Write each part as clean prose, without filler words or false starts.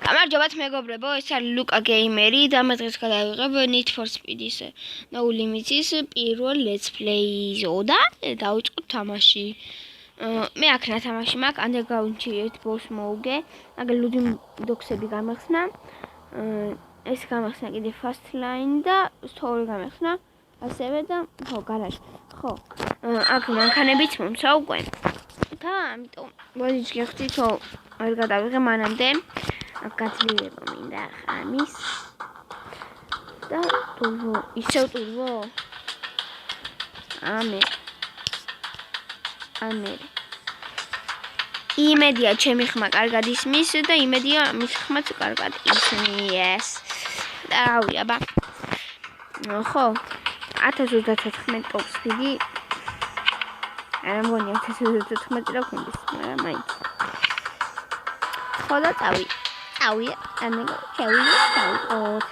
გამარჯობათ მეგობრებო, ეს არის ლუკა გეიმერი და მე დღეს გადავიღებ Need for Speed-ის No Limits-ის პირველ let's play-ო და დავიწყოთ თამაში. მე აქ ნათამაში მაქვს, Underground-ში ერთ boss მოვუგე, აგერ ლუდი დოქსები გამეხსნა. ეს გამეხსნა კიდე Fast Line და Story გამეხსნა, ასევე და ხო, გარაჟი. ხო. აქ მანქანებიც მომცა უკვე. და ამიტომ მოიძ გიხდით, ხო, არ გადავიღე მანამდე. გაცილება მინდა ამის და ტურბო ისევ ტურბო ამე იმედია ჩემი ხმა კარგად ისმის და იმედია მის ხმაც კარგად ისმის და რავი აბა ხო 1034 top speed-ი არ მგონია 1034 რა ქონდეს მაგრამ მაინც ხო და წავი ამეგო ჩავიდეთ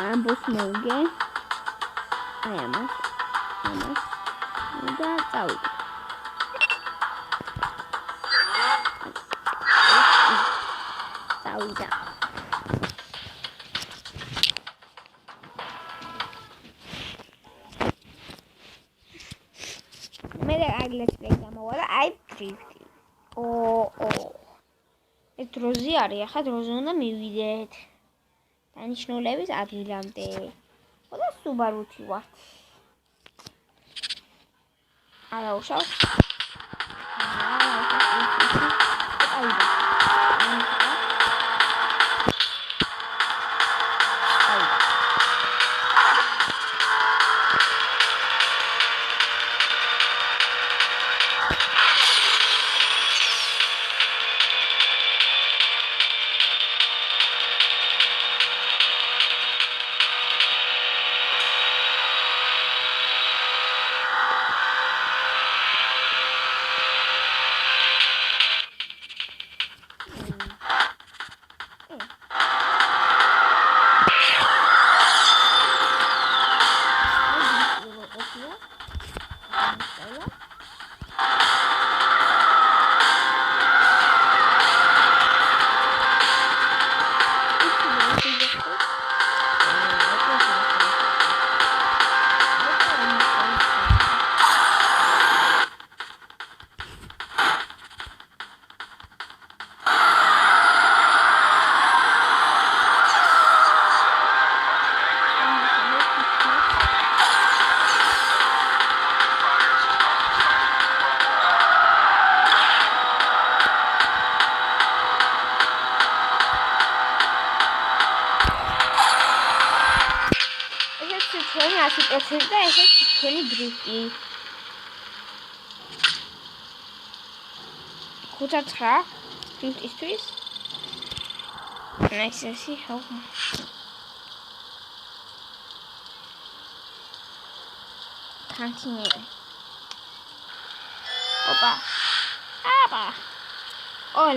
ამბოს მოვგე აი ამას და წავიდე მე აგლეც პროგრამა აი დრიფტი ეს დროზე არის, ახლა დროზე უნდა მივიდეთ. დანიშნულების ადგილამდე. ხო და Subaru-ში ვართ. არა უშავს. და ეს ჩვენი დრიფტი 5-9 დრიფტისთვის ნაისესი ხო კანტინე აბა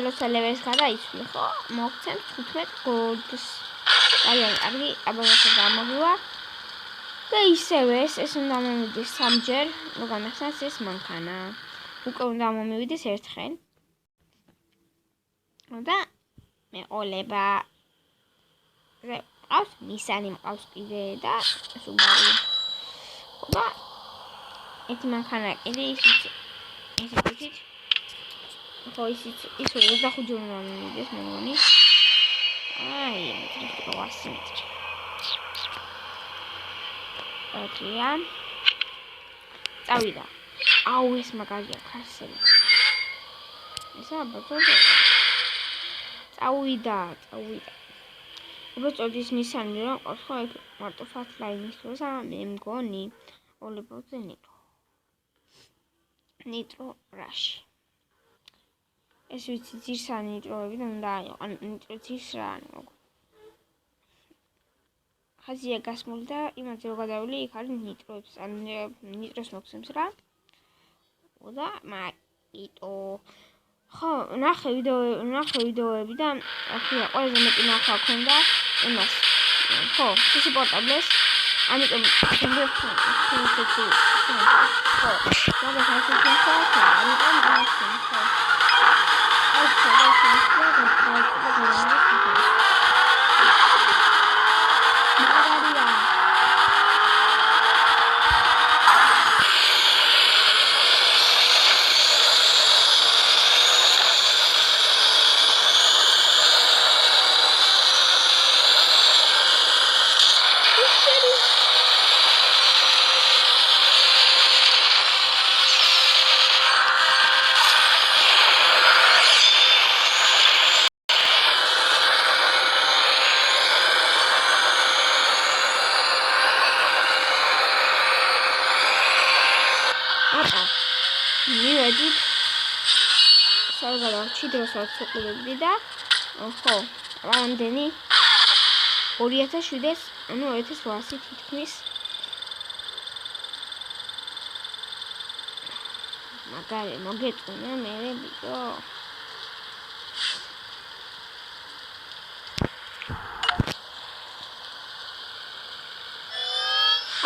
ლოცალებს გადაიცვლი ხო მოგცემ 15 გოლდს ძალიან კარგი აბა გამოგვა და ისევე ეს უნდა მომივიდეს სამჯერ, რომ გამეხსნას ეს მანქანა. უკვე უნდა მომივიდეს ერთხელ. და მეყოლება. ყავს Nissan მყავს კიდე და Subaru. და ეს მანქანა კიდე ისიც. ხო ისიც 25 ჯერ უნდა მომივიდეს მე მგონი. აი, 800 მეტრი. ოკეა. წავიდა. აუ ეს მაგარია ქარსელი. ესა ბოთოლი. წავიდა. უბრალოდ Nissan-ი რა ყავს ხო ეგ მარტო Fast Line-ის დროა მე მგონი ოლებოზე ნიტრო რაში. ეს ვიცი ძირსა ნიტროები და უნდა აიყო ნიტრო ძირს რა ანუ ხაზია გასმული და იმაზე რო გადავული იქ არის ნიტროებს ან ნიტროს მოგცემს რა და მაგიტო ხო ნახე ვიდეოები და ახლა ყველაზე მეტი ნახვა ქონდა იმას ხო ის პორტაბლეს ამიტომ შემდეგ ხო მაგას ასე ხო ამიტომ სალგალავში დროსაც უყურებდი და ხო, რამდენი 2007-ს, ანუ 2800 თითქმის. მაგარი მოგეწონა მე ბიჭო.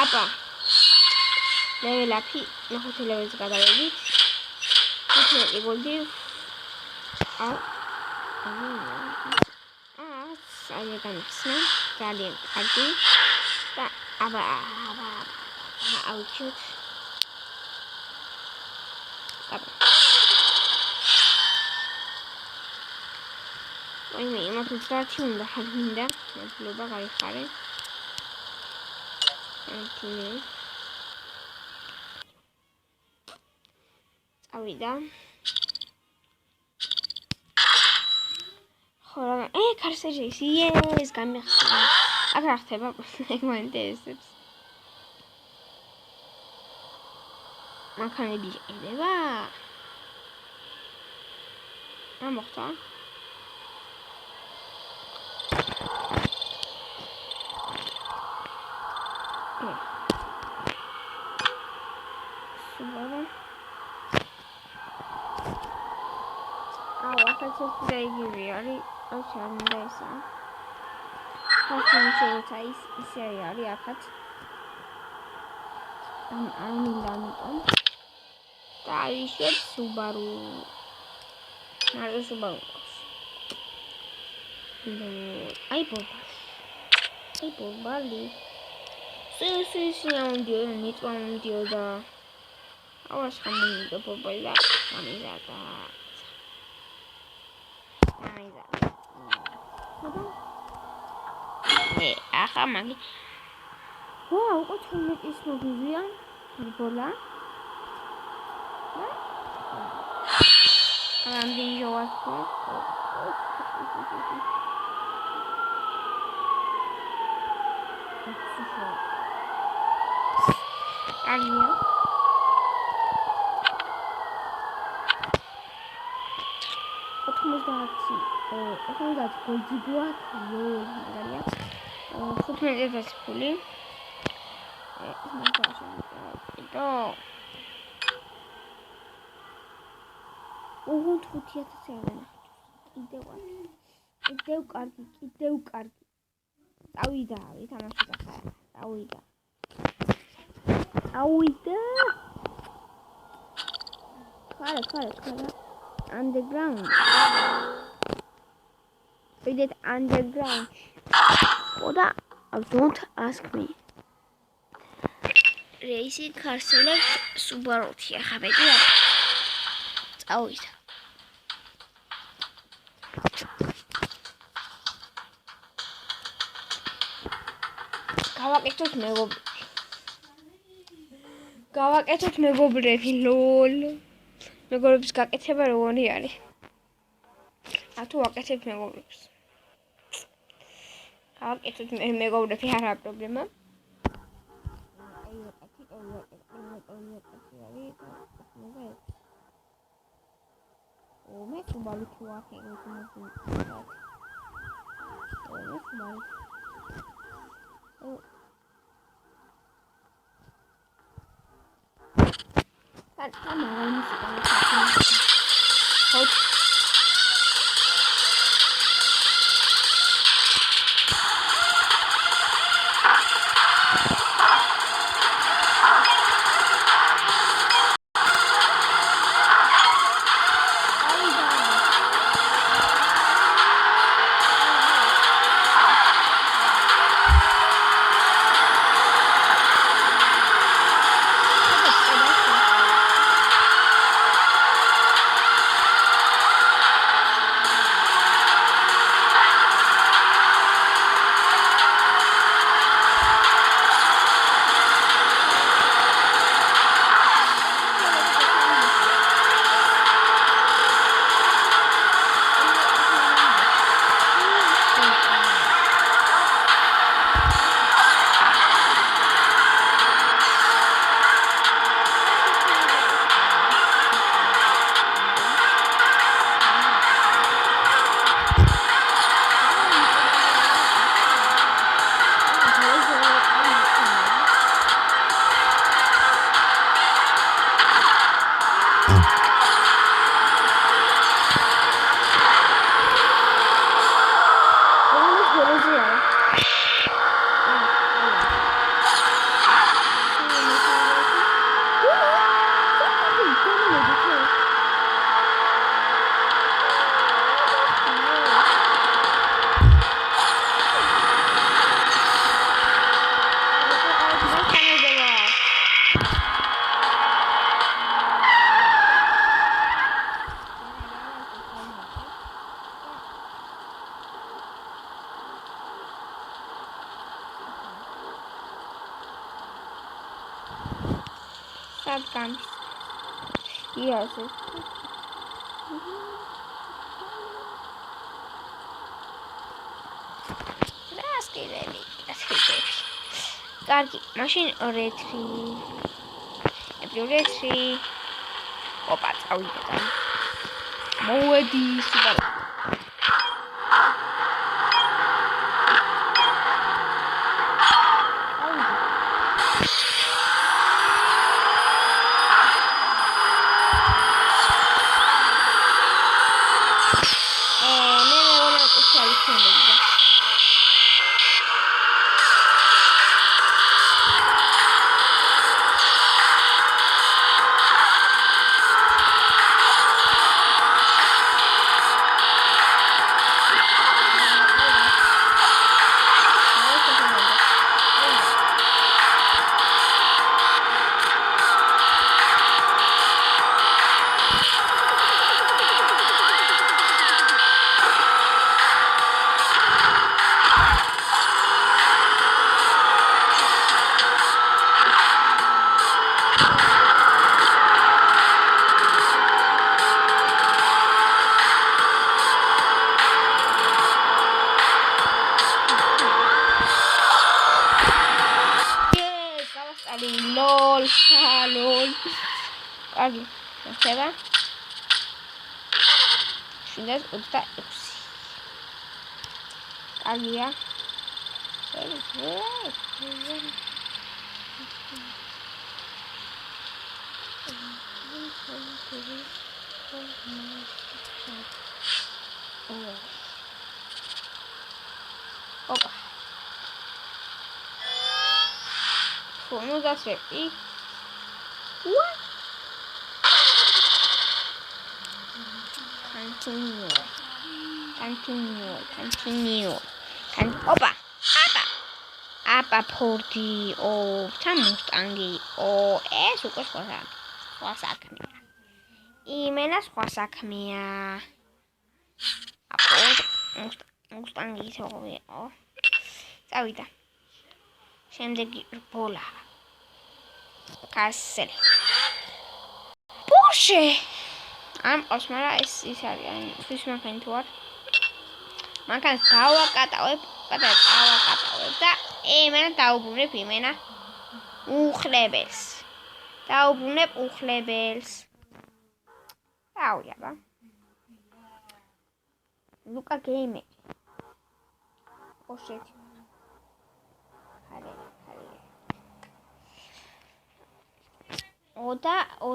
აპა. ლეველაფი მეხუთე ლეველს გადავედით. 15 გოლდი. სალეგანცნა ძალიან კარგი და აბა აუჩოთ აბა მე იმათაც დარჩი უნდა ხარმინდა მადლობა გაიხარე ანთინე წავიდა კარსეჯის იეს გამიხსნა. აქ რა ხდება? ეგ მაინტერესებს. მანქანები იყიდება? რა მოხდა? სუბარა. ახაც ეს იგივე არის. აუჩი არ მინდა ესა. ხასინჩეთა ისე არის ახაც. არ მინდა ამიტომ. დაიშვებ სუბარუ. მარტო სუბარუ. აი ბობალი. სესისი ამდიო ნიტვა ამდიო და ავას ხამუნდა ბობალი და ამიზაკა. ახლა მაგი ვაუ ოთხმეტის მოგივია ბოლა ამდენ ჯოვასო ალია ოთხმეტ გოლდი გვაქვს მაგარია 15,000 ფული. და 5,000 აღნა. კიდევ კარგი. წავიდა, ვითამაშოთ ახლა. წავიდა. ხარა. Underground. We did underground. Oda, don't ask me. Racing car select Subaru here. Have it. Always. გავაკეთოთ მეგობრები ლოლ მეგობრებს გაკეთება როგორი არის ათუ ვაკეთებ მეგობრებს გავაკეთოთ მეგობრები არა პრობლემა მე სუბალი ვახე Come on, გამის. იაზე. რასკიდები. კარგი, მაშინ რეთრი. ებრიურეთრი. ოპა, წავიდა. მოვედი, სუპერ. ლოლ. კარგი, ხდება. 726. კარგია. ოპა. Ну, that's it. What? Continue. Opa. Apa porti. Oh, Mustang. Oh, es უკვე სხვა საქმეა. იმენა სხვა საქმეა. აპო Mustang ისოღია. წავიდა. შემდეგი რბოლა. კასელი. Porsche. ამ ყავს, მაგრამ ეს ის არის, აი, ის მანქანა თუ არ. მანქანას დავაკატავებ და იმენა დაუბრუნებ იმენა უხლებელს. აუიაბა. ლუკა გეიმერი. Porsche. Oda.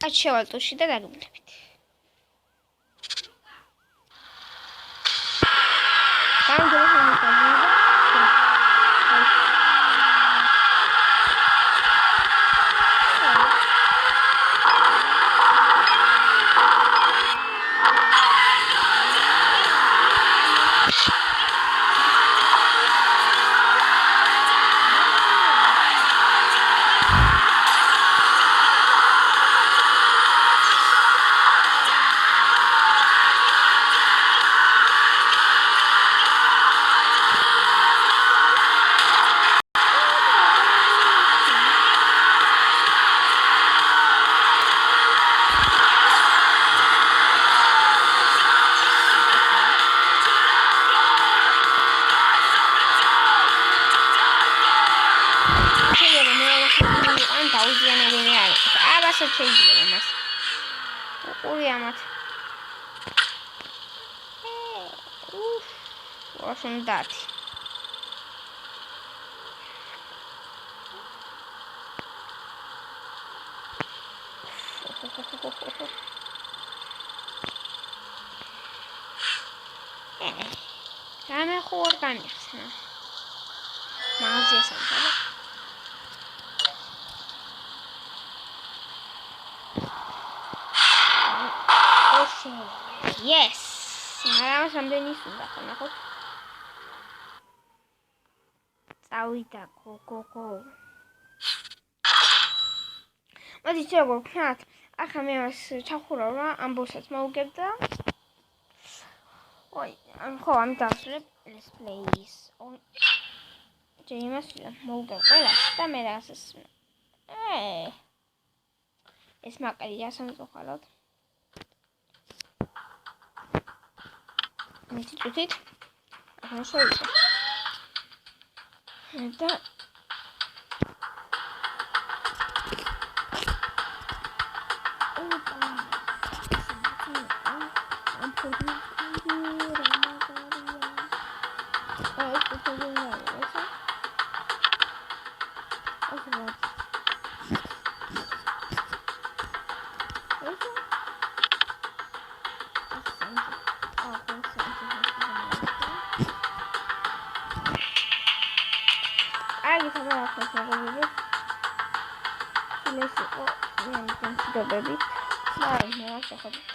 კაც შევალტუში და დაგმნებით. შეიძლება მას. უყური ამათ. ვაშინდათი. რამე ხო არ განიხსნა. მაღაზიას ამბობ. Yes. მაგრამ რამდენი უნდა ხონახოთ? წავიდა გოგო. მოდი როგორ ვქნათ? ახლა მე მას ჩახურავ რა, ამბოსაც მოვგებ და ხო, ამ დავსრულებ let's plays. იმას მოვუგებ ყველას და მე რაღაცას ეს მაყელია სამწუხაროდ. მითი წუთით ახლა შევიწე. და აი თამაშს მოგები. ეს იყო მე დამჭირდები. მაგრამ მე არ შეხოდი.